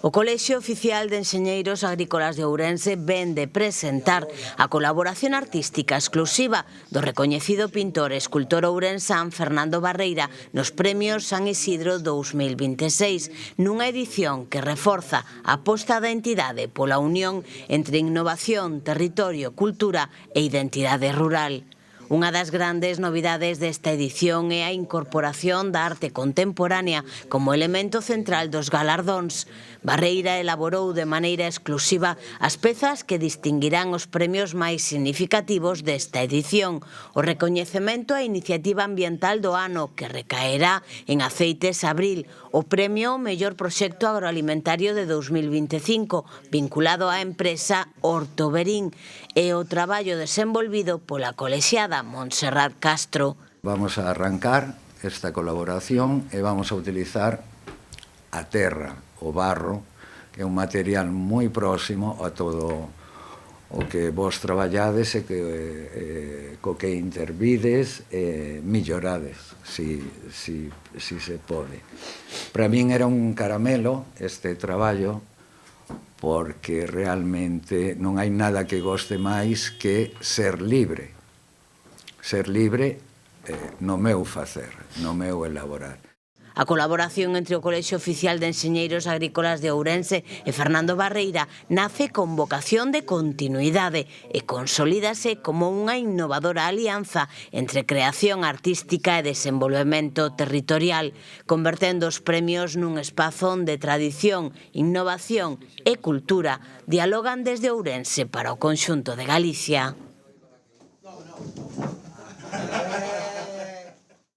O Colexio Oficial de Enxeñeiros Agrícolas de Ourense vén de presentar a colaboración artística exclusiva do recoñecido pintor e escultor ourensán Fernando Barreira nos Premios San Isidro 2026, nunha edición que reforza a aposta da entidade pola unión entre innovación, territorio, cultura e identidade rural. Unha das grandes novidades desta edición é a incorporación da arte contemporánea como elemento central dos galardóns. Barreira elaborou de maneira exclusiva as pezas que distinguirán os premios máis significativos desta edición. O recoñecemento á iniciativa ambiental do ano, que recaerá en Aceites Abril, o premio ao mellor proxecto agroalimentario de 2025, vinculado á empresa Horto Verín, e o traballo desenvolvido pola colexiada Montserrat Castro. Vamos a arrancar esta colaboración e vamos a utilizar a terra, o barro, que é un material moi próximo a todo o que vos traballades e co que intervides e millorades, si se pode. Para min era un caramelo este traballo, porque realmente non hai nada que goste máis que ser libre. Ser libre no meu facer, no meu elaborar. A colaboración entre o Colexio Oficial de Enxeñeiros Agrícolas de Ourense e Fernando Barreira nace con vocación de continuidade e consolídase como unha innovadora alianza entre creación artística e desenvolvemento territorial, convertendo os premios nun espazo onde tradición, innovación e cultura dialogan desde Ourense para o conxunto de Galicia.